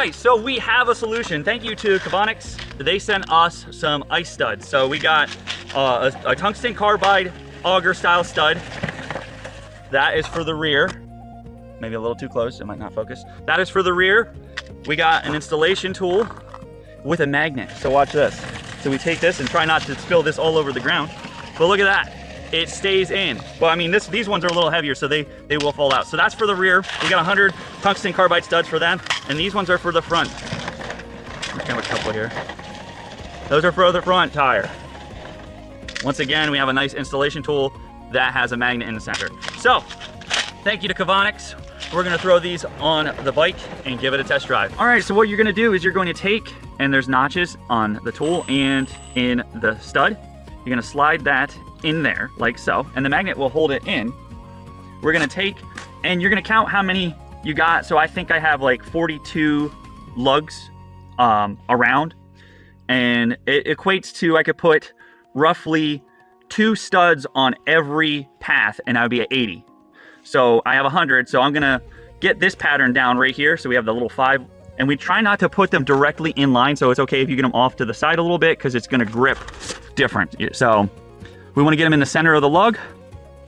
Right, so we have a solution. Thank you to Cavonics. They sent us some ice studs. So we got a tungsten carbide auger style stud. That is for the rear. Maybe a little too close, it might not focus. That is for the rear. We got an installation tool with a magnet. So watch this. So we take this and try not to spill this all over the ground. But look at that. It stays in. Well, I mean, these ones are a little heavier, so they will fall out. So that's for the rear. We got 100 tungsten carbide studs for them, and these ones are for the front. We have a couple here. Those are for the front tire. Once again, we have a nice installation tool that has a magnet in the center. So, thank you to Cavonics. We're gonna throw these on the bike and give it a test drive. All right, so what you're gonna do is you're going to take, and there's notches on the tool and in the stud. You're gonna slide that in there like so, and the magnet will hold it in. We're gonna take, and you're gonna count how many you got. So I think I have like 42 lugs around, and it equates to, I could put roughly 2 studs on every path, and I would be at 80. So I have 100, so I'm gonna get this pattern down right here. So we have the little 5, and we try not to put them directly in line, so it's okay if you get them off to the side a little bit, because it's gonna grip different. So we want to get them in the center of the lug,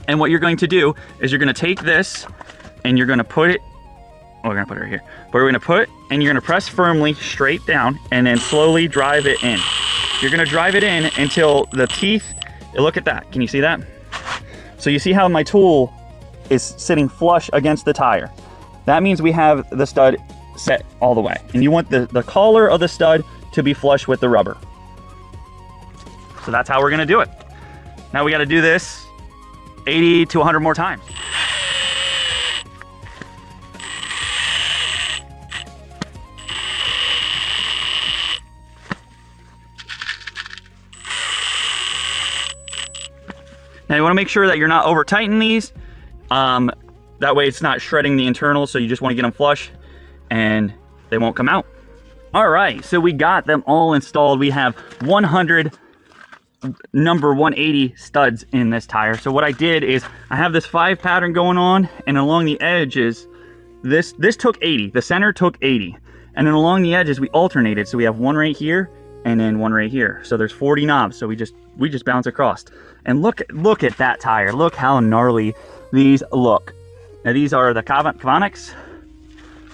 and what you're going to do is you're going to take this and you're going to put it, oh, we're going to put it right here, but we're going to put, and you're going to press firmly straight down and then slowly drive it in. You're going to drive it in until the teeth, look at that, can you see that? So you see how my tool is sitting flush against the tire. That means we have the stud set all the way, and you want the collar of the stud to be flush with the rubber. So that's how we're going to do it. Now we got to do this 80 to 100 more times. Now you want to make sure that you're not over tightening these. That way it's not shredding the internals, so you just want to get them flush and they won't come out. All right, so we got them all installed. We have 100 number 180 studs in this tire. So what I did is I have this 5 pattern going on, and along the edges, this took 80, the center took 80, and then along the edges we alternated. So we have one right here and then one right here. So there's 40 knobs. So we just bounce across. And look at that tire. Look how gnarly these look. Now these are the Cavonics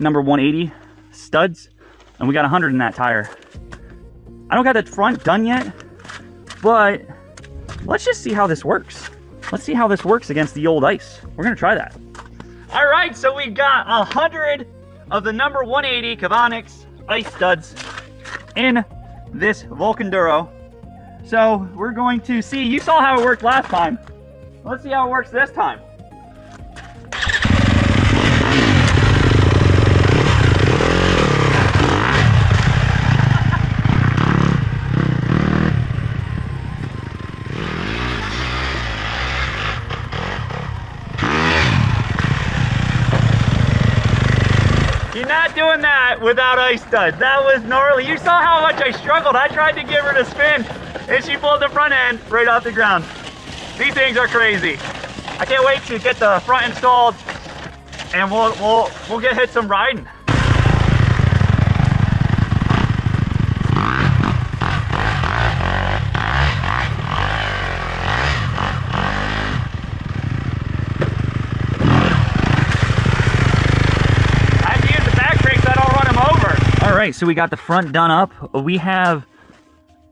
number 180 studs, and we got 100 in that tire. I don't got the front done yet, but let's just see how this works. Let's see how this works against the old ice. We're gonna try that. All right, so we got 100 of the number 180 Cavonics ice studs in this Vulcanduro. So we're going to see, you saw how it worked last time. Let's see how it works this time. You're not doing that without ice studs. That was gnarly. You saw how much I struggled. I tried to give her the spin, and she pulled the front end right off the ground. These things are crazy. I can't wait to get the front installed, and we'll get hit some riding. All right, so we got the front done up. We have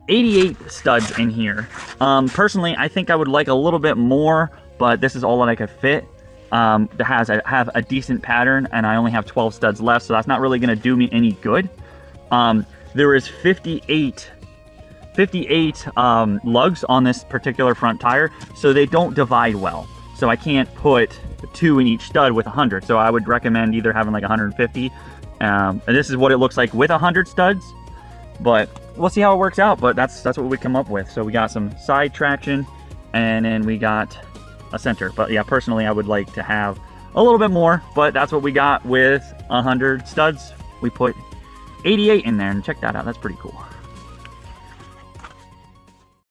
88 studs in here. Personally, I think I would like a little bit more, but this is all that I could fit. That have a decent pattern, and I only have 12 studs left, so that's not really gonna do me any good. There is 58 lugs on this particular front tire, so they don't divide well. So I can't put 2 in each stud with 100. So I would recommend either having like 150. And this is what it looks like with 100 studs, but we'll see how it works out. But that's what we come up with. So we got some side traction, and then we got a center. But yeah, personally, I would like to have a little bit more, but that's what we got with 100 studs. We put 88 in there, and check that out. That's pretty cool.